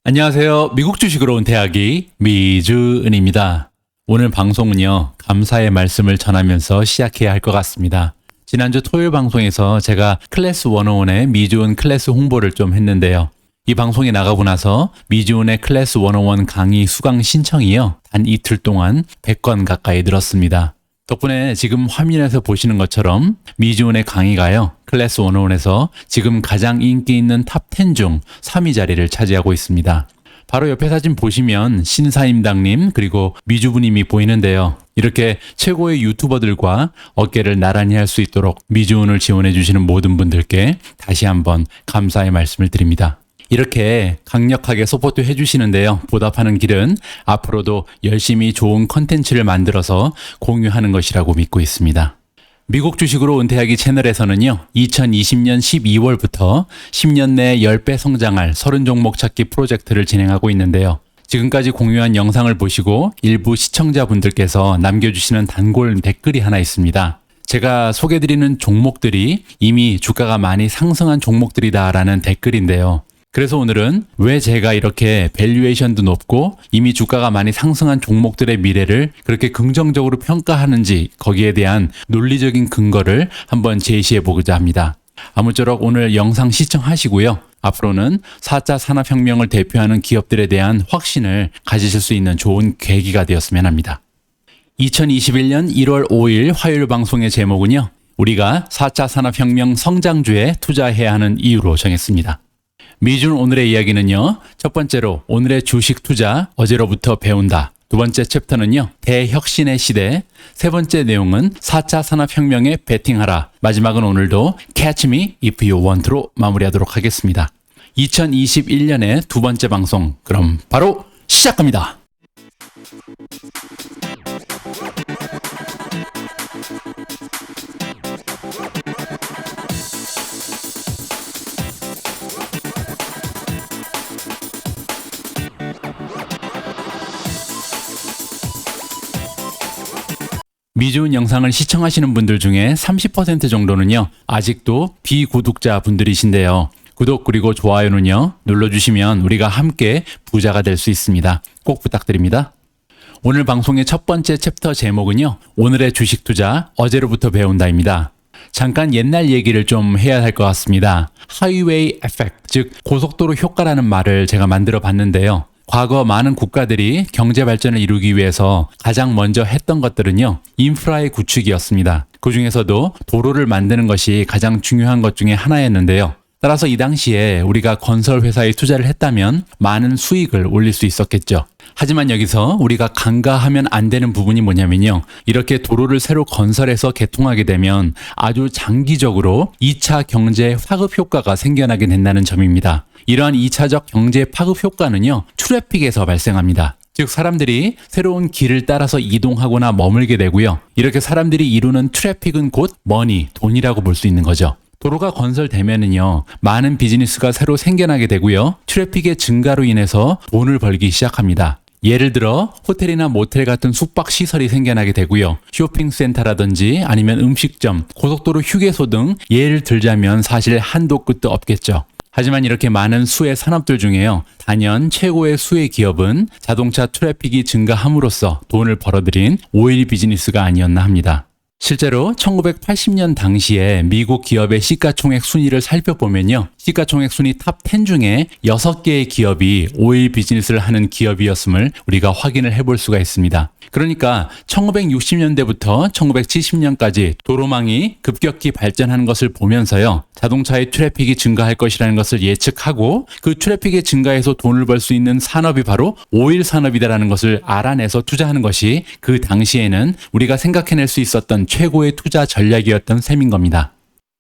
안녕하세요. 미국 주식으로 온 대학이 미주은입니다. 오늘 방송은요, 감사의 말씀을 전하면서 시작해야 할 것 같습니다. 지난주 토요일 방송에서 제가 클래스 101의 미주은 클래스 홍보를 좀 했는데요. 이 방송이 나가고 나서 미주은의 클래스 101 강의 수강 신청이요, 단 이틀 동안 100건 가까이 늘었습니다. 덕분에 지금 화면에서 보시는 것처럼 미주은의 강의가요, 클래스 101에서 지금 가장 인기 있는 탑 10 중 3위 자리를 차지하고 있습니다. 바로 옆에 사진 보시면 신사임당님 그리고 미주부님이 보이는데요. 이렇게 최고의 유튜버들과 어깨를 나란히 할 수 있도록 미주은을 지원해 주시는 모든 분들께 다시 한번 감사의 말씀을 드립니다. 이렇게 강력하게 서포트 해주시는데요. 보답하는 길은 앞으로도 열심히 좋은 컨텐츠를 만들어서 공유하는 것이라고 믿고 있습니다. 미국 주식으로 은퇴하기 채널에서는요, 2020년 12월부터 10년 내에 10배 성장할 30종목 찾기 프로젝트를 진행하고 있는데요. 지금까지 공유한 영상을 보시고 일부 시청자분들께서 남겨주시는 단골 댓글이 하나 있습니다. 제가 소개드리는 종목들이 이미 주가가 많이 상승한 종목들이다라는 댓글인데요. 그래서 오늘은 왜 제가 이렇게 밸류에이션도 높고 이미 주가가 많이 상승한 종목들의 미래를 그렇게 긍정적으로 평가하는지 거기에 대한 논리적인 근거를 한번 제시해 보고자 합니다. 아무쪼록 오늘 영상 시청하시고요. 앞으로는 4차 산업혁명을 대표하는 기업들에 대한 확신을 가지실 수 있는 좋은 계기가 되었으면 합니다. 2021년 1월 5일 화요일 방송의 제목은요, 우리가 4차 산업혁명 성장주에 투자해야 하는 이유로 정했습니다. 미주은 오늘의 이야기는요, 첫 번째로 오늘의 주식 투자 어제로부터 배운다. 두 번째 챕터는요, 대혁신의 시대. 세 번째 내용은 4차 산업혁명에 베팅하라. 마지막은 오늘도 Catch Me If You Want로 마무리하도록 하겠습니다. 2021년의 두 번째 방송, 그럼 바로 시작합니다. 미주은 영상을 시청하시는 분들 중에 30% 정도는요, 아직도 비구독자 분들이신데요. 구독 그리고 좋아요는요, 눌러주시면 우리가 함께 부자가 될 수 있습니다. 꼭 부탁드립니다. 오늘 방송의 첫 번째 챕터 제목은요, 오늘의 주식 투자 어제로부터 배운다입니다. 잠깐 옛날 얘기를 좀 해야 할 것 같습니다. 하이웨이 에펙트, 즉 고속도로 효과라는 말을 제가 만들어 봤는데요. 과거 많은 국가들이 경제 발전을 이루기 위해서 가장 먼저 했던 것들은요, 인프라의 구축이었습니다. 그 중에서도 도로를 만드는 것이 가장 중요한 것 중에 하나였는데요. 따라서 이 당시에 우리가 건설 회사에 투자를 했다면 많은 수익을 올릴 수 있었겠죠. 하지만 여기서 우리가 간과하면 안 되는 부분이 뭐냐면요, 이렇게 도로를 새로 건설해서 개통하게 되면 아주 장기적으로 2차 경제 파급 효과가 생겨나게 된다는 점입니다. 이러한 2차적 경제 파급 효과는요, 트래픽에서 발생합니다. 즉 사람들이 새로운 길을 따라서 이동하거나 머물게 되고요. 이렇게 사람들이 이루는 트래픽은 곧 머니, 돈이라고 볼 수 있는 거죠. 도로가 건설되면은요, 많은 비즈니스가 새로 생겨나게 되고요. 트래픽의 증가로 인해서 돈을 벌기 시작합니다. 예를 들어 호텔이나 모텔 같은 숙박 시설이 생겨나게 되고요. 쇼핑센터라든지 아니면 음식점, 고속도로 휴게소 등 예를 들자면 사실 한도 끝도 없겠죠. 하지만 이렇게 많은 수의 산업들 중에요, 단연 최고의 수의 기업은 자동차 트래픽이 증가함으로써 돈을 벌어들인 오일 비즈니스가 아니었나 합니다. 실제로 1980년 당시에 미국 기업의 시가총액 순위를 살펴보면요, 시가총액 순위 탑 10 중에 6개의 기업이 오일 비즈니스를 하는 기업이었음을 우리가 확인을 해볼 수가 있습니다. 그러니까 1960년대부터 1970년까지 도로망이 급격히 발전하는 것을 보면서요, 자동차의 트래픽이 증가할 것이라는 것을 예측하고 그 트래픽의 증가에서 돈을 벌 수 있는 산업이 바로 오일 산업이다라는 것을 알아내서 투자하는 것이 그 당시에는 우리가 생각해낼 수 있었던 최고의 투자 전략이었던 셈인 겁니다.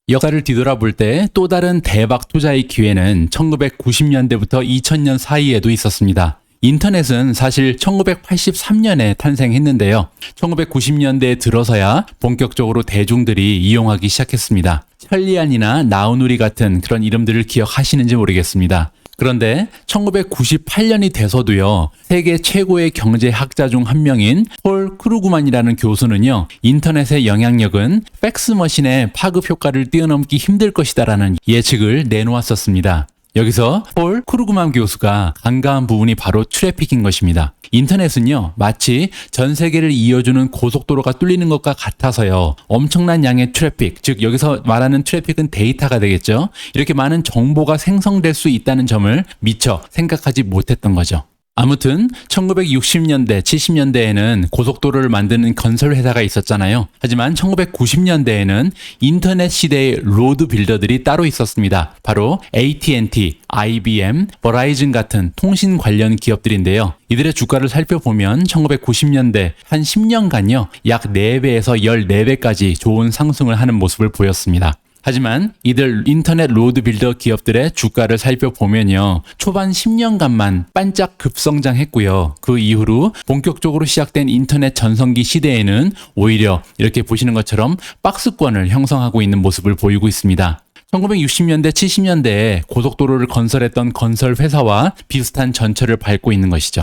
역사를 뒤돌아볼 때 또 다른 대박 투자의 기회는 1990년대부터 2000년 사이에도 있었습니다. 인터넷은 사실 1983년에 탄생했는데요. 1990년대에 들어서야 본격적으로 대중들이 이용하기 시작했습니다. 천리안이나 나우누리 같은 그런 이름들을 기억하시는지 모르겠습니다. 그런데 1998년이 돼서도요, 세계 최고의 경제학자 중 한 명인 폴 크루그만이라는 교수는요, 인터넷의 영향력은 팩스머신의 파급 효과를 뛰어넘기 힘들 것이다라는 예측을 내놓았었습니다. 여기서 폴 크루그만 교수가 간과한 부분이 바로 트래픽인 것입니다. 인터넷은요, 마치 전 세계를 이어주는 고속도로가 뚫리는 것과 같아서요, 엄청난 양의 트래픽, 즉 여기서 말하는 트래픽은 데이터가 되겠죠. 이렇게 많은 정보가 생성될 수 있다는 점을 미처 생각하지 못했던 거죠. 아무튼 1960년대, 70년대에는 고속도로를 만드는 건설 회사가 있었잖아요. 하지만 1990년대에는 인터넷 시대의 로드 빌더들이 따로 있었습니다. 바로 AT&T, IBM, 버라이즌 같은 통신 관련 기업들인데요. 이들의 주가를 살펴보면 1990년대 한 10년간요, 약 4배에서 14배까지 좋은 상승을 하는 모습을 보였습니다. 하지만 이들 인터넷 로드 빌더 기업들의 주가를 살펴보면요, 초반 10년간만 반짝 급성장했고요. 그 이후로 본격적으로 시작된 인터넷 전성기 시대에는 오히려 이렇게 보시는 것처럼 박스권을 형성하고 있는 모습을 보이고 있습니다. 1960년대, 70년대에 고속도로를 건설했던 건설 회사와 비슷한 전철을 밟고 있는 것이죠.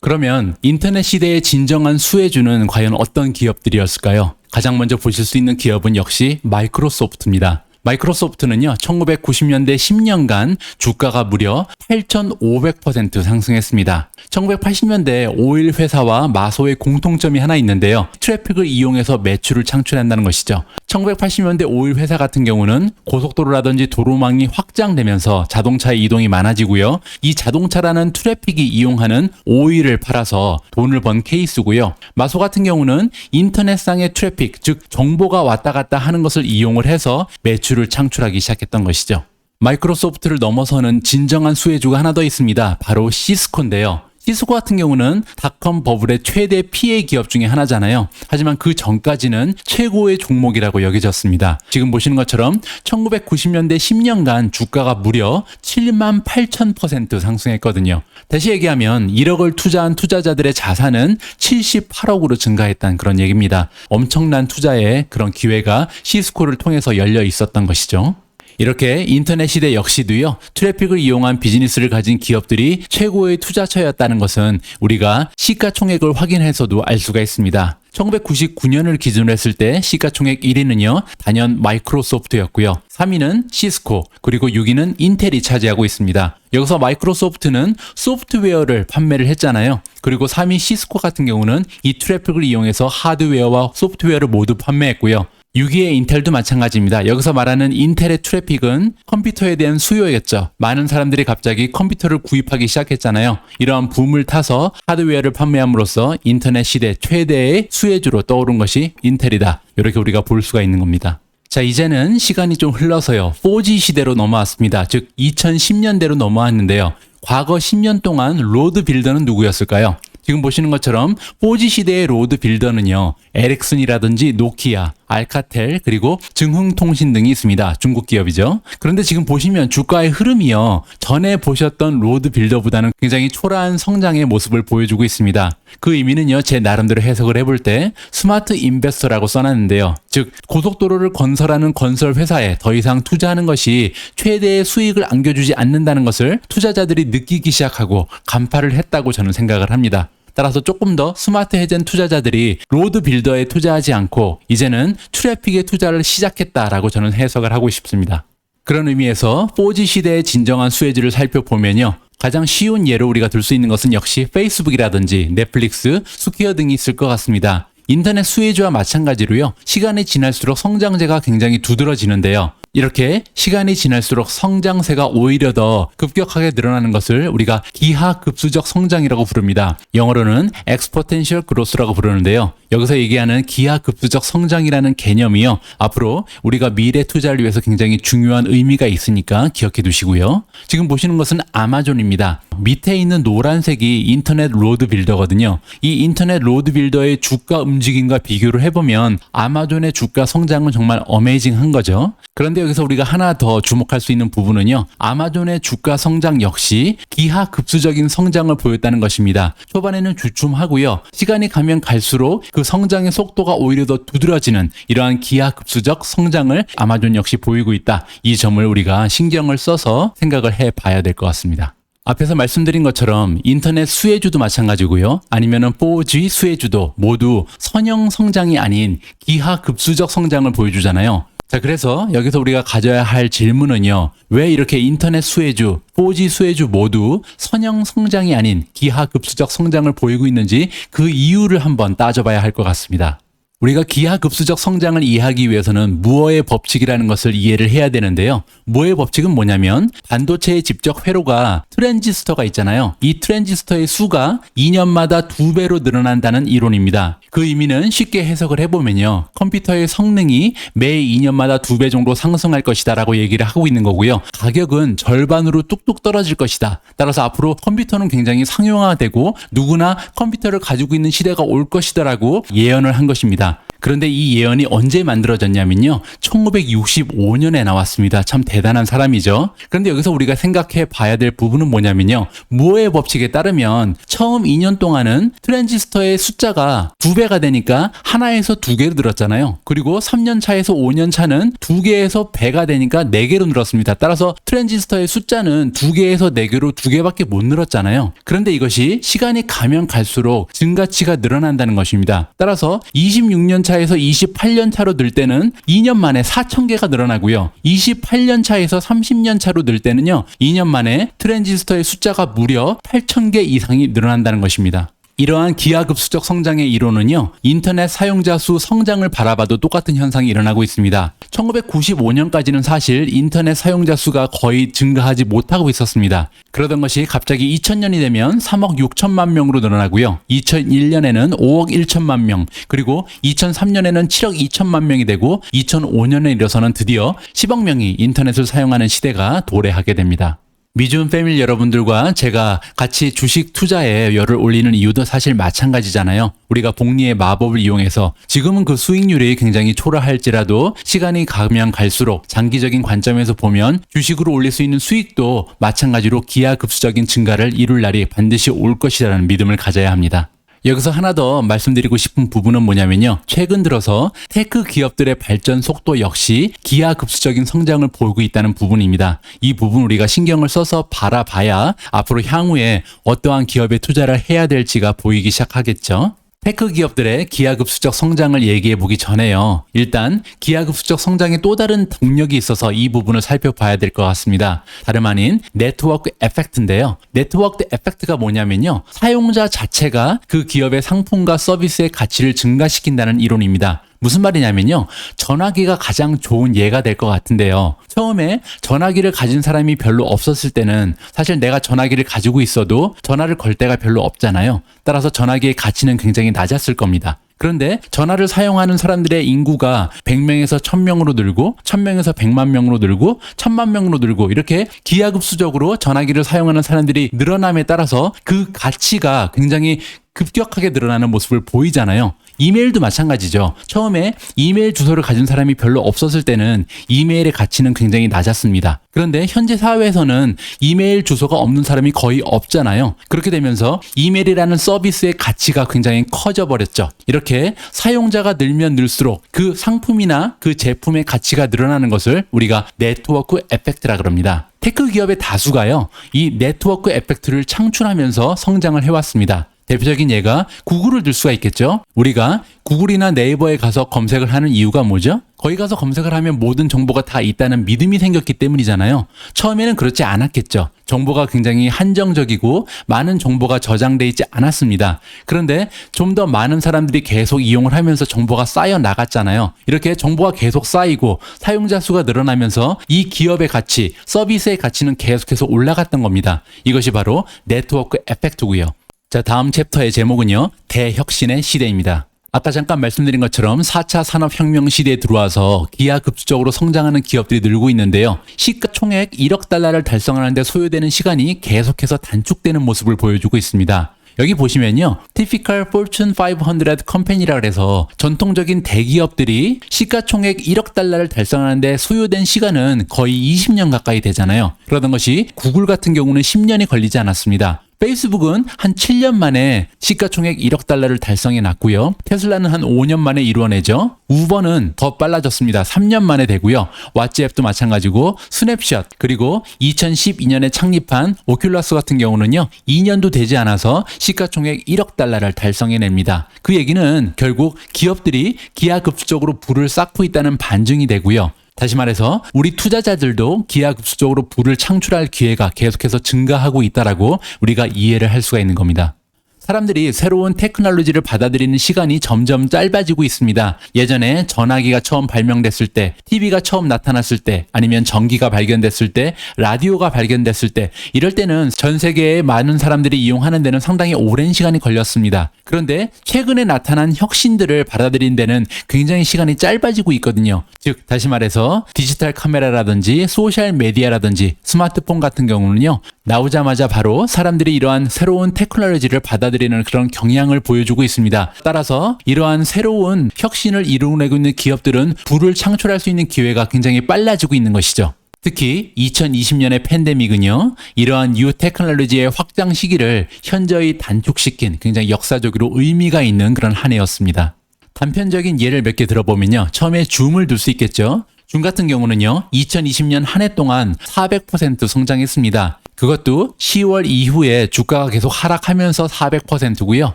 그러면 인터넷 시대의 진정한 수혜주는 과연 어떤 기업들이었을까요? 가장 먼저 보실 수 있는 기업은 역시 마이크로소프트입니다. 마이크로소프트는요, 1990년대 10년간 주가가 무려 8,500% 상승했습니다. 1980년대 오일 회사와 마소의 공통점이 하나 있는데요. 트래픽을 이용해서 매출을 창출한다는 것이죠. 1980년대 오일 회사 같은 경우는 고속도로라든지 도로망이 확장되면서 자동차의 이동이 많아지고요. 이 자동차라는 트래픽이 이용하는 오일을 팔아서 돈을 번 케이스고요. 마소 같은 경우는 인터넷상의 트래픽, 즉 정보가 왔다 갔다 하는 것을 이용을 해서 매출을 창출하기 시작했던 것이죠. 마이크로소프트를 넘어서는 진정한 수혜주가 하나 더 있습니다. 바로 시스코인데요. 시스코 같은 경우는 닷컴 버블의 최대 피해 기업 중에 하나잖아요. 하지만 그 전까지는 최고의 종목이라고 여겨졌습니다. 지금 보시는 것처럼 1990년대 10년간 주가가 무려 78,000% 상승했거든요. 다시 얘기하면 1억을 투자한 투자자들의 자산은 78억으로 증가했다는 그런 얘기입니다. 엄청난 투자의 그런 기회가 시스코를 통해서 열려 있었던 것이죠. 이렇게 인터넷 시대 역시도요, 트래픽을 이용한 비즈니스를 가진 기업들이 최고의 투자처였다는 것은 우리가 시가총액을 확인해서도 알 수가 있습니다. 1999년을 기준으로 했을 때 시가총액 1위는요, 단연 마이크로소프트였고요. 3위는 시스코, 그리고 6위는 인텔이 차지하고 있습니다. 여기서 마이크로소프트는 소프트웨어를 판매를 했잖아요. 그리고 3위 시스코 같은 경우는 이 트래픽을 이용해서 하드웨어와 소프트웨어를 모두 판매했고요. 6위의 인텔도 마찬가지입니다. 여기서 말하는 인텔의 트래픽은 컴퓨터에 대한 수요였죠. 많은 사람들이 갑자기 컴퓨터를 구입하기 시작했잖아요. 이러한 붐을 타서 하드웨어를 판매함으로써 인터넷 시대 최대의 수혜주로 떠오른 것이 인텔이다. 이렇게 우리가 볼 수가 있는 겁니다. 자, 이제는 시간이 좀 흘러서요, 4G 시대로 넘어왔습니다. 즉 2010년대로 넘어왔는데요. 과거 10년 동안 로드 빌더는 누구였을까요? 지금 보시는 것처럼 4G 시대의 로드 빌더는요, 에릭슨이라든지 노키아, 알카텔, 그리고 증흥통신 등이 있습니다. 중국 기업이죠. 그런데 지금 보시면 주가의 흐름이요, 전에 보셨던 로드 빌더보다는 굉장히 초라한 성장의 모습을 보여주고 있습니다. 그 의미는요, 제 나름대로 해석을 해볼 때 스마트 인베스터라고 써놨는데요. 즉 고속도로를 건설하는 건설 회사에 더 이상 투자하는 것이 최대의 수익을 안겨주지 않는다는 것을 투자자들이 느끼기 시작하고 간파를 했다고 저는 생각을 합니다. 따라서 조금 더 스마트해진 투자자들이 로드 빌더에 투자하지 않고 이제는 트래픽에 투자를 시작했다라고 저는 해석을 하고 싶습니다. 그런 의미에서 4G 시대의 진정한 수혜주를 살펴보면요, 가장 쉬운 예로 우리가 들 수 있는 것은 역시 페이스북이라든지 넷플릭스, 스퀘어 등이 있을 것 같습니다. 인터넷 수혜주와 마찬가지로요, 시간이 지날수록 성장세가 굉장히 두드러지는데요. 이렇게 시간이 지날수록 성장세가 오히려 더 급격하게 늘어나는 것을 우리가 기하급수적 성장이라고 부릅니다. 영어로는 exponential growth라고 부르는데요. 여기서 얘기하는 기하급수적 성장이라는 개념이요, 앞으로 우리가 미래 투자를 위해서 굉장히 중요한 의미가 있으니까 기억해 두시고요. 지금 보시는 것은 아마존입니다. 밑에 있는 노란색이 인터넷 로드 빌더거든요. 이 인터넷 로드 빌더의 주가 움직임과 비교를 해보면 아마존의 주가 성장은 정말 어메이징한 거죠. 그런데 여기서 우리가 하나 더 주목할 수 있는 부분은요, 아마존의 주가 성장 역시 기하급수적인 성장을 보였다는 것입니다. 초반에는 주춤하고요, 시간이 가면 갈수록 그 성장의 속도가 오히려 더 두드러지는 이러한 기하급수적 성장을 아마존 역시 보이고 있다. 이 점을 우리가 신경을 써서 생각을 해봐야 될 것 같습니다. 앞에서 말씀드린 것처럼 인터넷 수혜주도 마찬가지고요, 아니면은 4G 수혜주도 모두 선형 성장이 아닌 기하급수적 성장을 보여주잖아요. 자, 그래서 여기서 우리가 가져야 할 질문은요. 왜 이렇게 인터넷 수혜주, 4G 수혜주 모두 선형 성장이 아닌 기하급수적 성장을 보이고 있는지 그 이유를 한번 따져봐야 할 것 같습니다. 우리가 기하급수적 성장을 이해하기 위해서는 무어의 법칙이라는 것을 이해를 해야 되는데요. 무어의 법칙은 뭐냐면 반도체의 집적 회로가 트랜지스터가 있잖아요. 이 트랜지스터의 수가 2년마다 2배로 늘어난다는 이론입니다. 그 의미는 쉽게 해석을 해보면요. 컴퓨터의 성능이 매 2년마다 2배 정도 상승할 것이다 라고 얘기를 하고 있는 거고요. 가격은 절반으로 뚝뚝 떨어질 것이다. 따라서 앞으로 컴퓨터는 굉장히 상용화되고 누구나 컴퓨터를 가지고 있는 시대가 올 것이다 라고 예언을 한 것입니다. 그런데 이 예언이 언제 만들어졌냐면요. 1965년에 나왔습니다. 참 대단한 사람이죠. 그런데 여기서 우리가 생각해 봐야 될 부분은 뭐냐면요. 무어의 법칙에 따르면 처음 2년 동안은 트랜지스터의 숫자가 2배가 되니까 하나에서 2개로 늘었잖아요. 그리고 3년 차에서 5년 차는 2개에서 배가 되니까 4개로 늘었습니다. 따라서 트랜지스터의 숫자는 2개에서 4개로 2개밖에 못 늘었잖아요. 그런데 이것이 시간이 가면 갈수록 증가치가 늘어난다는 것입니다. 따라서 26년 차에서 28년 차로 늘 때는 2년 만에 4,000개가 늘어나고요. 28년 차에서 30년 차로 늘 때는요. 2년 만에 트랜지스터의 숫자가 무려 8,000개 이상이 늘어난다는 것입니다. 이러한 기하급수적 성장의 이론은요. 인터넷 사용자 수 성장을 바라봐도 똑같은 현상이 일어나고 있습니다. 1995년까지는 사실 인터넷 사용자 수가 거의 증가하지 못하고 있었습니다. 그러던 것이 갑자기 2000년이 되면 3억 6천만 명으로 늘어나고요. 2001년에는 5억 1천만 명, 그리고 2003년에는 7억 2천만 명이 되고 2005년에 이르러서는 드디어 10억 명이 인터넷을 사용하는 시대가 도래하게 됩니다. 미준 패밀리 여러분들과 제가 같이 주식 투자에 열을 올리는 이유도 사실 마찬가지잖아요. 우리가 복리의 마법을 이용해서 지금은 그 수익률이 굉장히 초라할지라도 시간이 가면 갈수록 장기적인 관점에서 보면 주식으로 올릴 수 있는 수익도 마찬가지로 기하급수적인 증가를 이룰 날이 반드시 올 것이라는 믿음을 가져야 합니다. 여기서 하나 더 말씀드리고 싶은 부분은 뭐냐면요. 최근 들어서 테크 기업들의 발전 속도 역시 기하급수적인 성장을 보이고 있다는 부분입니다. 이 부분 우리가 신경을 써서 바라봐야 앞으로 향후에 어떠한 기업에 투자를 해야 될지가 보이기 시작하겠죠. 테크 기업들의 기하급수적 성장을 얘기해 보기 전에요. 일단 기하급수적 성장의 또 다른 동력이 있어서 이 부분을 살펴봐야 될 것 같습니다. 다름 아닌 네트워크 에펙트인데요. 네트워크 에펙트가 뭐냐면요. 사용자 자체가 그 기업의 상품과 서비스의 가치를 증가시킨다는 이론입니다. 무슨 말이냐면요. 전화기가 가장 좋은 예가 될 것 같은데요. 처음에 전화기를 가진 사람이 별로 없었을 때는 사실 내가 전화기를 가지고 있어도 전화를 걸 데가 별로 없잖아요. 따라서 전화기의 가치는 굉장히 낮았을 겁니다. 그런데 전화를 사용하는 사람들의 인구가 100명에서 1000명으로 늘고 1000명에서 100만 명으로 늘고 1000만 명으로 늘고 이렇게 기하급수적으로 전화기를 사용하는 사람들이 늘어남에 따라서 그 가치가 굉장히 급격하게 늘어나는 모습을 보이잖아요. 이메일도 마찬가지죠. 처음에 이메일 주소를 가진 사람이 별로 없었을 때는 이메일의 가치는 굉장히 낮았습니다. 그런데 현재 사회에서는 이메일 주소가 없는 사람이 거의 없잖아요. 그렇게 되면서 이메일이라는 서비스의 가치가 굉장히 커져버렸죠. 이렇게 사용자가 늘면 늘수록 그 상품이나 그 제품의 가치가 늘어나는 것을 우리가 네트워크 에펙트라 그럽니다. 테크 기업의 다수가요. 이 네트워크 에펙트를 창출하면서 성장을 해왔습니다. 대표적인 예가 구글을 들 수가 있겠죠. 우리가 구글이나 네이버에 가서 검색을 하는 이유가 뭐죠? 거기 가서 검색을 하면 모든 정보가 다 있다는 믿음이 생겼기 때문이잖아요. 처음에는 그렇지 않았겠죠. 정보가 굉장히 한정적이고 많은 정보가 저장돼 있지 않았습니다. 그런데 좀 더 많은 사람들이 계속 이용을 하면서 정보가 쌓여 나갔잖아요. 이렇게 정보가 계속 쌓이고 사용자 수가 늘어나면서 이 기업의 가치, 서비스의 가치는 계속해서 올라갔던 겁니다. 이것이 바로 네트워크 에펙트고요. 자, 다음 챕터의 제목은요. 대혁신의 시대입니다. 아까 잠깐 말씀드린 것처럼 4차 산업혁명 시대에 들어와서 기하급수적으로 성장하는 기업들이 늘고 있는데요. 시가총액 1억 달러를 달성하는 데 소요되는 시간이 계속해서 단축되는 모습을 보여주고 있습니다. 여기 보시면요. Typical Fortune 500 컴퍼니라 그래서 전통적인 대기업들이 시가총액 1억 달러를 달성하는데 소요된 시간은 거의 20년 가까이 되잖아요. 그러던 것이 구글 같은 경우는 10년이 걸리지 않았습니다. 페이스북은 한 7년 만에 시가총액 1억 달러를 달성해 놨고요. 테슬라는 한 5년 만에 이루어내죠. 우버는 더 빨라졌습니다. 3년 만에 되고요. 왓츠앱도 마찬가지고 스냅샷 그리고 2012년에 창립한 오큘러스 같은 경우는요. 2년도 되지 않아서 시가총액 1억 달러를 달성해냅니다. 그 얘기는 결국 기업들이 기하급수적으로 부를 쌓고 있다는 반증이 되고요. 다시 말해서 우리 투자자들도 기하급수적으로 부를 창출할 기회가 계속해서 증가하고 있다라고 우리가 이해를 할 수가 있는 겁니다. 사람들이 새로운 테크놀로지를 받아들이는 시간이 점점 짧아지고 있습니다. 예전에 전화기가 처음 발명됐을 때, TV가 처음 나타났을 때, 아니면 전기가 발견됐을 때, 라디오가 발견됐을 때, 이럴 때는 전 세계의 많은 사람들이 이용하는 데는 상당히 오랜 시간이 걸렸습니다. 그런데 최근에 나타난 혁신들을 받아들이는 데는 굉장히 시간이 짧아지고 있거든요. 즉, 다시 말해서 디지털 카메라라든지 소셜 메디어라든지 스마트폰 같은 경우는요, 나오자마자 바로 사람들이 이러한 새로운 테크놀로지를 받아들이는 그런 경향을 보여주고 있습니다. 따라서 이러한 새로운 혁신을 이루어내고 있는 기업들은 부를 창출할 수 있는 기회가 굉장히 빨라지고 있는 것이죠. 특히 2020년의 팬데믹은요, 이러한 뉴 테크놀로지의 확장 시기를 현저히 단축시킨 굉장히 역사적으로 의미가 있는 그런 한 해였습니다. 단편적인 예를 몇 개 들어보면요, 처음에 줌을 들 수 있겠죠. 줌 같은 경우는요, 2020년 한 해 동안 400% 성장했습니다. 그것도 10월 이후에 주가가 계속 하락하면서 400%고요.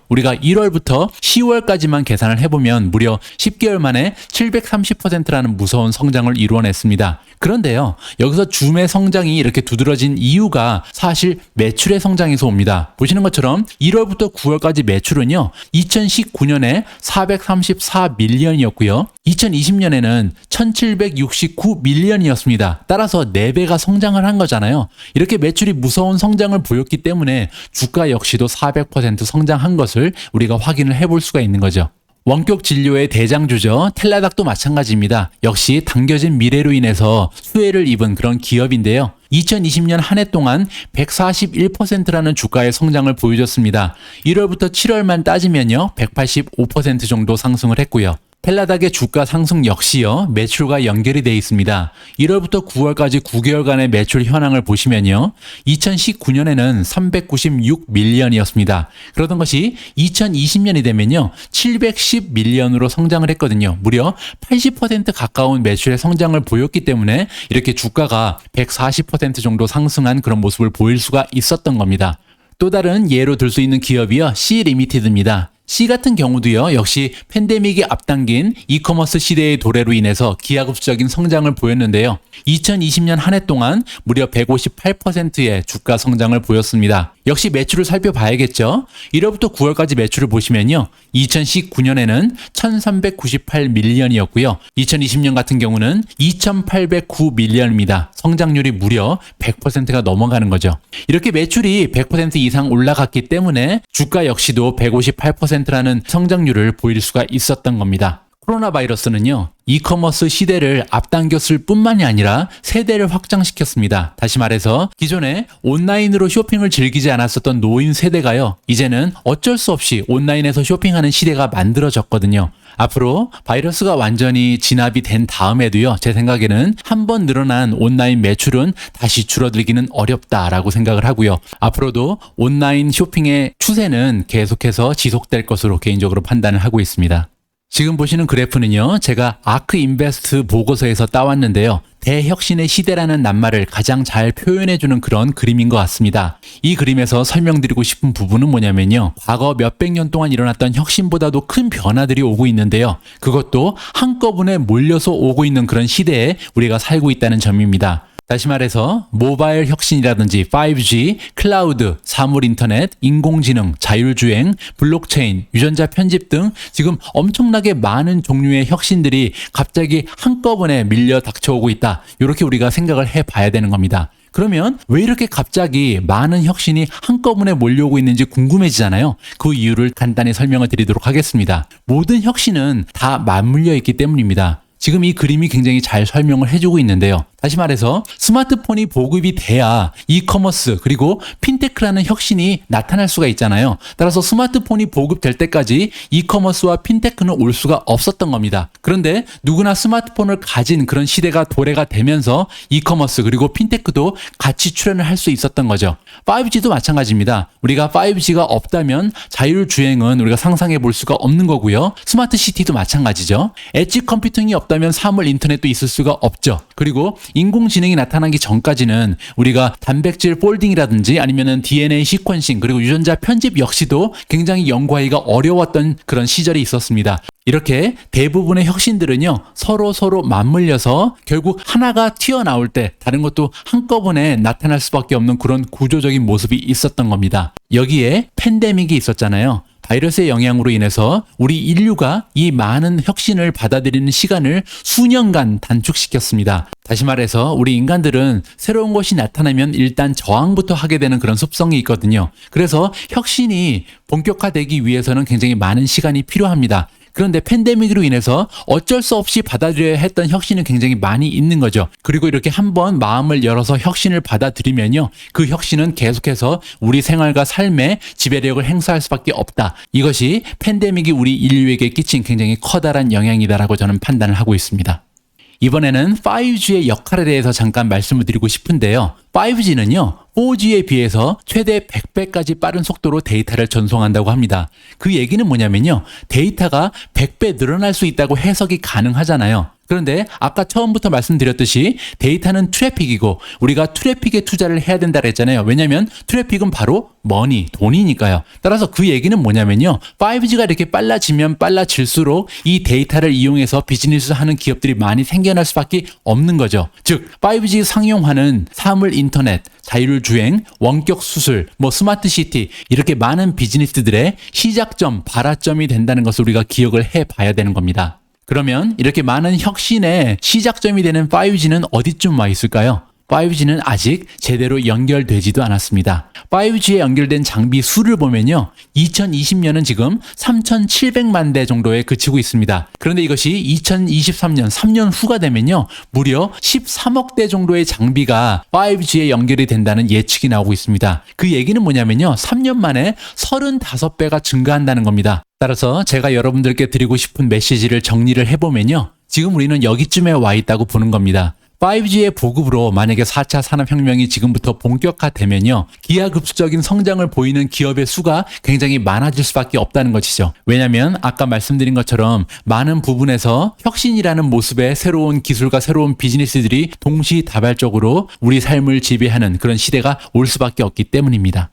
우리가 1월부터 10월까지만 계산을 해보면 무려 10개월 만에 730%라는 무서운 성장을 이루어냈습니다. 그런데요, 여기서 줌의 성장이 이렇게 두드러진 이유가 사실 매출의 성장에서 옵니다. 보시는 것처럼 1월부터 9월까지 매출은요, 2019년에 434밀리언이었고요. 2020년에는 1769밀리언이었습니다. 따라서 4배가 성장을 한 거잖아요. 이렇게 매출이 무서운 성장을 보였기 때문에 주가 역시도 400% 성장한 것을 우리가 확인을 해볼 수가 있는 거죠. 원격 진료의 대장주죠. 텔라닥도 마찬가지입니다. 역시 당겨진 미래로 인해서 수혜를 입은 그런 기업인데요. 2020년 한 해 동안 141%라는 주가의 성장을 보여줬습니다. 1월부터 7월만 따지면요, 185% 정도 상승을 했고요. 텔라닥의 주가 상승 역시요, 매출과 연결이 되어 있습니다. 1월부터 9월까지 9개월간의 매출 현황을 보시면요, 2019년에는 396밀리언이었습니다. 그러던 것이 2020년이 되면요, 710밀리언으로 성장을 했거든요. 무려 80% 가까운 매출의 성장을 보였기 때문에 이렇게 주가가 140% 정도 상승한 그런 모습을 보일 수가 있었던 겁니다. 또 다른 예로 들 수 있는 기업이요, C 리미티드입니다. C 같은 경우도요, 역시 팬데믹이 앞당긴 이커머스 시대의 도래로 인해서 기하급수적인 성장을 보였는데요. 2020년 한 해 동안 무려 158%의 주가 성장을 보였습니다. 역시 매출을 살펴봐야겠죠. 1월부터 9월까지 매출을 보시면요, 2019년에는 1398밀리언이었고요. 2020년 같은 경우는 2809밀리언입니다. 성장률이 무려 100%가 넘어가는 거죠. 이렇게 매출이 100% 이상 올라갔기 때문에 주가 역시도 158%라는 성장률을 보일 수가 있었던 겁니다. 코로나 바이러스는요, 이커머스 시대를 앞당겼을 뿐만이 아니라 세대를 확장시켰습니다. 다시 말해서 기존에 온라인으로 쇼핑을 즐기지 않았었던 노인 세대가요, 이제는 어쩔 수 없이 온라인에서 쇼핑하는 시대가 만들어졌거든요. 앞으로 바이러스가 완전히 진압이 된 다음에도요, 제 생각에는 한번 늘어난 온라인 매출은 다시 줄어들기는 어렵다라고 생각을 하고요. 앞으로도 온라인 쇼핑의 추세는 계속해서 지속될 것으로 개인적으로 판단을 하고 있습니다. 지금 보시는 그래프는요, 제가 아크 인베스트 보고서에서 따왔는데요, 대혁신의 시대라는 낱말을 가장 잘 표현해주는 그런 그림인 것 같습니다. 이 그림에서 설명드리고 싶은 부분은 뭐냐면요, 과거 몇백 년 동안 일어났던 혁신보다도 큰 변화들이 오고 있는데요, 그것도 한꺼번에 몰려서 오고 있는 그런 시대에 우리가 살고 있다는 점입니다. 다시 말해서 모바일 혁신이라든지 5G, 클라우드, 사물 인터넷, 인공지능, 자율주행, 블록체인, 유전자 편집 등 지금 엄청나게 많은 종류의 혁신들이 갑자기 한꺼번에 밀려 닥쳐오고 있다. 이렇게 우리가 생각을 해봐야 되는 겁니다. 그러면 왜 이렇게 갑자기 많은 혁신이 한꺼번에 몰려오고 있는지 궁금해지잖아요. 그 이유를 간단히 설명을 드리도록 하겠습니다. 모든 혁신은 다 맞물려 있기 때문입니다. 지금 이 그림이 굉장히 잘 설명을 해주고 있는데요. 다시 말해서 스마트폰이 보급이 돼야 이커머스 그리고 핀테크라는 혁신이 나타날 수가 있잖아요. 따라서 스마트폰이 보급될 때까지 이커머스와 핀테크는 올 수가 없었던 겁니다. 그런데 누구나 스마트폰을 가진 그런 시대가 도래가 되면서 이커머스 그리고 핀테크도 같이 출현을 할 수 있었던 거죠. 5G도 마찬가지입니다. 우리가 5G가 없다면 자율주행은 우리가 상상해 볼 수가 없는 거고요. 스마트 시티도 마찬가지죠. 엣지 컴퓨팅이 없다면 사물 인터넷도 있을 수가 없죠. 그리고 인공지능이 나타나기 전까지는 우리가 단백질 폴딩이라든지 아니면은 DNA 시퀀싱 그리고 유전자 편집 역시도 굉장히 연구하기가 어려웠던 그런 시절이 있었습니다. 이렇게 대부분의 혁신들은요 서로 맞물려서 결국 하나가 튀어나올 때 다른 것도 한꺼번에 나타날 수밖에 없는 그런 구조적인 모습이 있었던 겁니다. 여기에 팬데믹이 있었잖아요. 바이러스의 영향으로 인해서 우리 인류가 이 많은 혁신을 받아들이는 시간을 수년간 단축시켰습니다. 다시 말해서 우리 인간들은 새로운 것이 나타나면 일단 저항부터 하게 되는 그런 습성이 있거든요. 그래서 혁신이 본격화되기 위해서는 굉장히 많은 시간이 필요합니다. 그런데 팬데믹으로 인해서 어쩔 수 없이 받아들여야 했던 혁신은 굉장히 많이 있는 거죠. 그리고 이렇게 한번 마음을 열어서 혁신을 받아들이면요. 그 혁신은 계속해서 우리 생활과 삶에 지배력을 행사할 수밖에 없다. 이것이 팬데믹이 우리 인류에게 끼친 굉장히 커다란 영향이다라고 저는 판단을 하고 있습니다. 이번에는 5G의 역할에 대해서 잠깐 말씀을 드리고 싶은데요. 5G는요, 4G에 비해서 최대 100배까지 빠른 속도로 데이터를 전송한다고 합니다. 그 얘기는 뭐냐면요, 데이터가 100배 늘어날 수 있다고 해석이 가능하잖아요. 그런데 아까 처음부터 말씀드렸듯이 데이터는 트래픽이고 우리가 트래픽에 투자를 해야 된다고 했잖아요. 왜냐하면 트래픽은 바로 머니, 돈이니까요. 따라서 그 얘기는 뭐냐면요. 5G가 이렇게 빨라지면 빨라질수록 이 데이터를 이용해서 비즈니스 하는 기업들이 많이 생겨날 수밖에 없는 거죠. 즉 5G 상용화는 사물 인터넷, 자율주행, 원격 수술, 스마트 시티 이렇게 많은 비즈니스들의 시작점, 발화점이 된다는 것을 우리가 기억을 해봐야 되는 겁니다. 그러면 이렇게 많은 혁신의 시작점이 되는 5G는 어디쯤 와 있을까요? 5G는 아직 제대로 연결되지도 않았습니다. 5G에 연결된 장비 수를 보면요. 2020년은 지금 3,700만 대 정도에 그치고 있습니다. 그런데 이것이 2023년, 3년 후가 되면요. 무려 13억 대 정도의 장비가 5G에 연결이 된다는 예측이 나오고 있습니다. 그 얘기는 뭐냐면요. 3년 만에 35배가 증가한다는 겁니다. 따라서 제가 여러분들께 드리고 싶은 메시지를 정리를 해보면요. 지금 우리는 여기쯤에 와 있다고 보는 겁니다. 5G의 보급으로 만약에 4차 산업혁명이 지금부터 본격화되면요. 기하급수적인 성장을 보이는 기업의 수가 굉장히 많아질 수밖에 없다는 것이죠. 왜냐하면 아까 말씀드린 것처럼 많은 부분에서 혁신이라는 모습의 새로운 기술과 새로운 비즈니스들이 동시다발적으로 우리 삶을 지배하는 그런 시대가 올 수밖에 없기 때문입니다.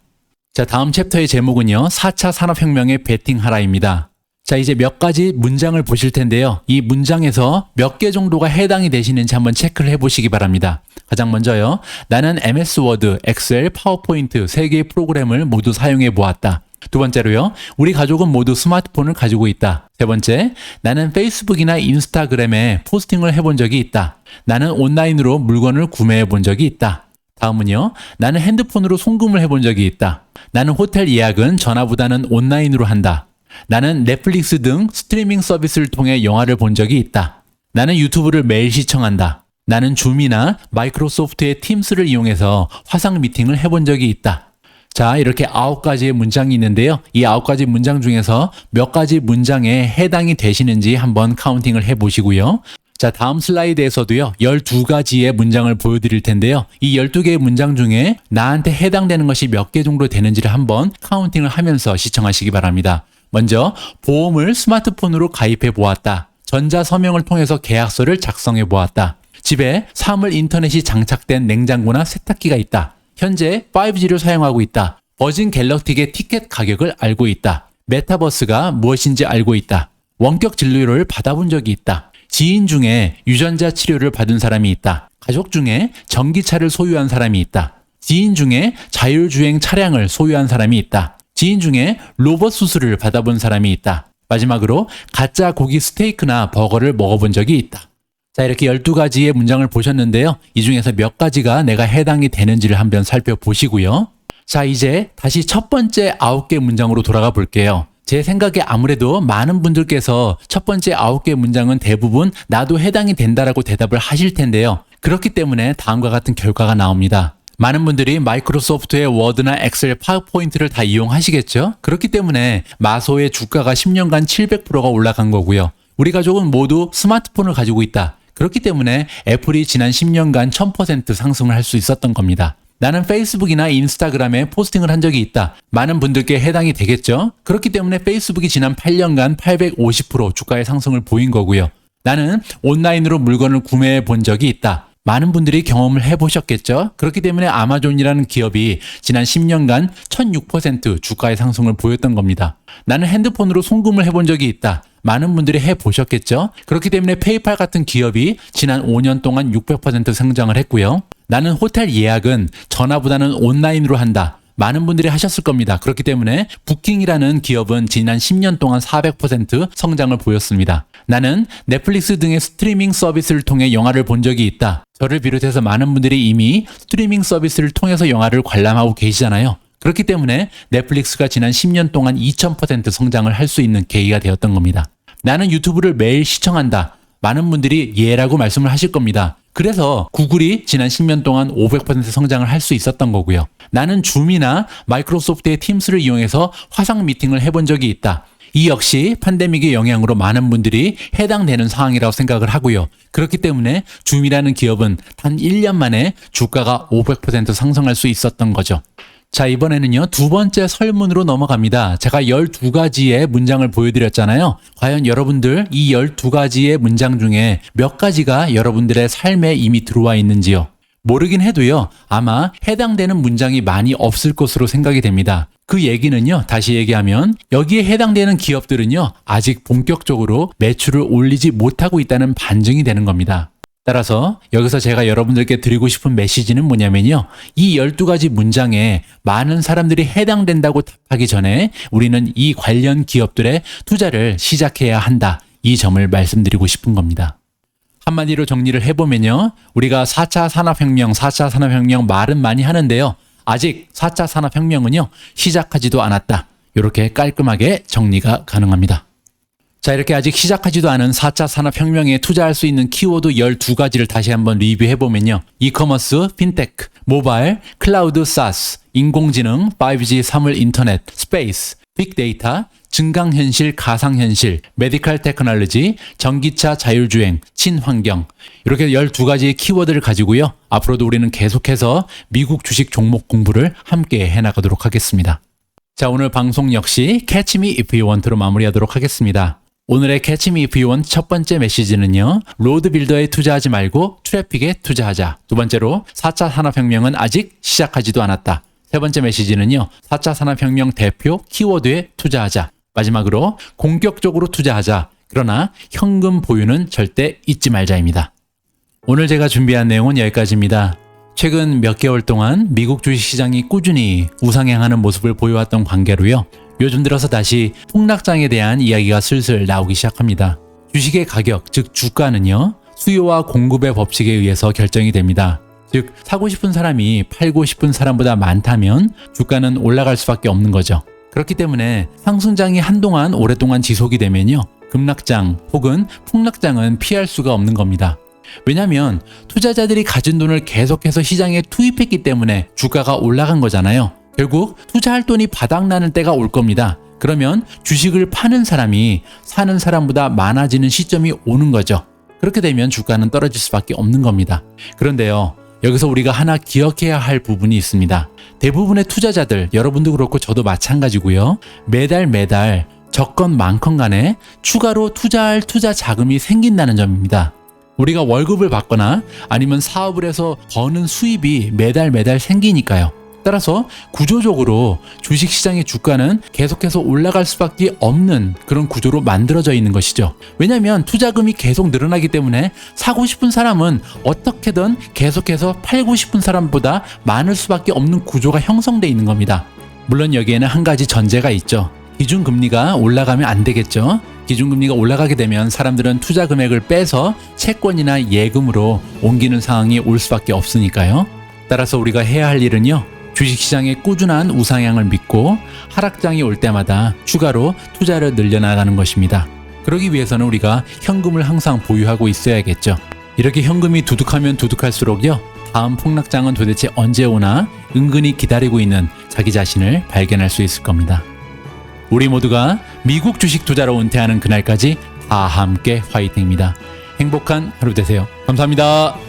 자, 다음 챕터의 제목은요. 4차 산업혁명에 베팅하라입니다. 자, 이제 몇 가지 문장을 보실 텐데요. 이 문장에서 몇 개 정도가 해당이 되시는지 한번 체크를 해보시기 바랍니다. 가장 먼저요. 나는 MS 워드, 엑셀, 파워포인트 3개의 프로그램을 모두 사용해 보았다. 두 번째로요. 우리 가족은 모두 스마트폰을 가지고 있다. 세 번째, 나는 페이스북이나 인스타그램에 포스팅을 해본 적이 있다. 나는 온라인으로 물건을 구매해 본 적이 있다. 다음은요. 나는 핸드폰으로 송금을 해본 적이 있다. 나는 호텔 예약은 전화보다는 온라인으로 한다. 나는 넷플릭스 등 스트리밍 서비스를 통해 영화를 본 적이 있다. 나는 유튜브를 매일 시청한다. 나는 줌이나 마이크로소프트의 팀스를 이용해서 화상 미팅을 해본 적이 있다. 자, 이렇게 9가지의 문장이 있는데요. 이 9가지 문장 중에서 몇 가지 문장에 해당이 되시는지 한번 카운팅을 해보시고요. 자, 다음 슬라이드에서도요. 12가지의 문장을 보여드릴 텐데요. 이 12개의 문장 중에 나한테 해당되는 것이 몇 개 정도 되는지를 한번 카운팅을 하면서 시청하시기 바랍니다. 먼저 보험을 스마트폰으로 가입해 보았다. 전자서명을 통해서 계약서를 작성해 보았다. 집에 사물 인터넷이 장착된 냉장고나 세탁기가 있다. 현재 5G를 사용하고 있다. 버진 갤럭틱의 티켓 가격을 알고 있다. 메타버스가 무엇인지 알고 있다. 원격 진료를 받아본 적이 있다. 지인 중에 유전자 치료를 받은 사람이 있다. 가족 중에 전기차를 소유한 사람이 있다. 지인 중에 자율주행 차량을 소유한 사람이 있다. 지인 중에 로봇 수술을 받아본 사람이 있다. 마지막으로 가짜 고기 스테이크나 버거를 먹어본 적이 있다. 자, 이렇게 12가지의 문장을 보셨는데요. 이 중에서 몇 가지가 내가 해당이 되는지를 한번 살펴보시고요. 자, 이제 다시 첫 번째 9개 문장으로 돌아가 볼게요. 제 생각에 아무래도 많은 분들께서 첫 번째 9개 문장은 대부분 나도 해당이 된다라고 대답을 하실 텐데요. 그렇기 때문에 다음과 같은 결과가 나옵니다. 많은 분들이 마이크로소프트의 워드나 엑셀, 파워포인트를 다 이용하시겠죠? 그렇기 때문에 마소의 주가가 10년간 700%가 올라간 거고요. 우리 가족은 모두 스마트폰을 가지고 있다. 그렇기 때문에 애플이 지난 10년간 1000% 상승을 할 수 있었던 겁니다. 나는 페이스북이나 인스타그램에 포스팅을 한 적이 있다. 많은 분들께 해당이 되겠죠? 그렇기 때문에 페이스북이 지난 8년간 850% 주가의 상승을 보인 거고요. 나는 온라인으로 물건을 구매해 본 적이 있다. 많은 분들이 경험을 해보셨겠죠? 그렇기 때문에 아마존이라는 기업이 지난 10년간 1006% 주가의 상승을 보였던 겁니다. 나는 핸드폰으로 송금을 해본 적이 있다. 많은 분들이 해보셨겠죠? 그렇기 때문에 페이팔 같은 기업이 지난 5년 동안 600% 성장을 했고요. 나는 호텔 예약은 전화보다는 온라인으로 한다. 많은 분들이 하셨을 겁니다. 그렇기 때문에 부킹이라는 기업은 지난 10년 동안 400% 성장을 보였습니다. 나는 넷플릭스 등의 스트리밍 서비스를 통해 영화를 본 적이 있다. 저를 비롯해서 많은 분들이 이미 스트리밍 서비스를 통해서 영화를 관람하고 계시잖아요. 그렇기 때문에 넷플릭스가 지난 10년 동안 2000% 성장을 할 수 있는 계기가 되었던 겁니다. 나는 유튜브를 매일 시청한다. 많은 분들이 예라고 말씀을 하실 겁니다. 그래서 구글이 지난 10년 동안 500% 성장을 할 수 있었던 거고요. 나는 줌이나 마이크로소프트의 팀스를 이용해서 화상 미팅을 해본 적이 있다. 이 역시 팬데믹의 영향으로 많은 분들이 해당되는 상황이라고 생각을 하고요. 그렇기 때문에 줌이라는 기업은 단 1년 만에 주가가 500% 상승할 수 있었던 거죠. 자, 이번에는요, 두 번째 설문으로 넘어갑니다. 제가 12가지의 문장을 보여드렸잖아요. 과연 여러분들 이 12가지의 문장 중에 몇 가지가 여러분들의 삶에 이미 들어와 있는지요? 모르긴 해도요, 아마 해당되는 문장이 많이 없을 것으로 생각이 됩니다. 그 얘기는요, 다시 얘기하면 여기에 해당되는 기업들은요, 아직 본격적으로 매출을 올리지 못하고 있다는 반증이 되는 겁니다. 따라서 여기서 제가 여러분들께 드리고 싶은 메시지는 뭐냐면요. 이 12가지 문장에 많은 사람들이 해당된다고 답하기 전에 우리는 이 관련 기업들의 투자를 시작해야 한다. 이 점을 말씀드리고 싶은 겁니다. 한마디로 정리를 해보면요. 우리가 4차 산업혁명 말은 많이 하는데요. 아직 4차 산업혁명은요. 시작하지도 않았다. 이렇게 깔끔하게 정리가 가능합니다. 자, 이렇게 아직 시작하지도 않은 4차 산업혁명에 투자할 수 있는 키워드 12가지를 다시 한번 리뷰해보면요. 이커머스, 핀테크, 모바일, 클라우드 사스, 인공지능, 5G 사물 인터넷, 스페이스, 빅데이터, 증강현실, 가상현실, 메디컬 테크놀로지, 전기차 자율주행, 친환경 이렇게 12가지의 키워드를 가지고요. 앞으로도 우리는 계속해서 미국 주식 종목 공부를 함께 해나가도록 하겠습니다. 자, 오늘 방송 역시 Catch Me If You Want로 마무리하도록 하겠습니다. 오늘의 Catch Me If You Want 첫 번째 메시지는요. 로드 빌더에 투자하지 말고 트래픽에 투자하자. 두 번째로 4차 산업혁명은 아직 시작하지도 않았다. 세 번째 메시지는요. 4차 산업혁명 대표 키워드에 투자하자. 마지막으로 공격적으로 투자하자. 그러나 현금 보유는 절대 잊지 말자입니다. 오늘 제가 준비한 내용은 여기까지입니다. 최근 몇 개월 동안 미국 주식시장이 꾸준히 우상향하는 모습을 보여왔던 관계로요. 요즘 들어서 다시 폭락장에 대한 이야기가 슬슬 나오기 시작합니다. 주식의 가격, 즉 주가는요. 수요와 공급의 법칙에 의해서 결정이 됩니다. 즉 사고 싶은 사람이 팔고 싶은 사람보다 많다면 주가는 올라갈 수밖에 없는 거죠. 그렇기 때문에 상승장이 한동안 오랫동안 지속이 되면요. 급락장 혹은 폭락장은 피할 수가 없는 겁니다. 왜냐하면 투자자들이 가진 돈을 계속해서 시장에 투입했기 때문에 주가가 올라간 거잖아요. 결국 투자할 돈이 바닥나는 때가 올 겁니다. 그러면 주식을 파는 사람이 사는 사람보다 많아지는 시점이 오는 거죠. 그렇게 되면 주가는 떨어질 수밖에 없는 겁니다. 그런데요. 여기서 우리가 하나 기억해야 할 부분이 있습니다. 대부분의 투자자들, 여러분도 그렇고 저도 마찬가지고요. 매달 적건 많건 간에 추가로 투자할 투자 자금이 생긴다는 점입니다. 우리가 월급을 받거나 아니면 사업을 해서 버는 수입이 매달 생기니까요. 따라서 구조적으로 주식시장의 주가는 계속해서 올라갈 수밖에 없는 그런 구조로 만들어져 있는 것이죠. 왜냐하면 투자금이 계속 늘어나기 때문에 사고 싶은 사람은 어떻게든 계속해서 팔고 싶은 사람보다 많을 수밖에 없는 구조가 형성되어 있는 겁니다. 물론 여기에는 한 가지 전제가 있죠. 기준금리가 올라가면 안 되겠죠. 기준금리가 올라가게 되면 사람들은 투자 금액을 빼서 채권이나 예금으로 옮기는 상황이 올 수밖에 없으니까요. 따라서 우리가 해야 할 일은요. 주식시장의 꾸준한 우상향을 믿고 하락장이 올 때마다 추가로 투자를 늘려나가는 것입니다. 그러기 위해서는 우리가 현금을 항상 보유하고 있어야겠죠. 이렇게 현금이 두둑하면 두둑할수록요, 다음 폭락장은 도대체 언제 오나 은근히 기다리고 있는 자기 자신을 발견할 수 있을 겁니다. 우리 모두가 미국 주식 투자로 은퇴하는 그날까지 다 함께 화이팅입니다. 행복한 하루 되세요. 감사합니다.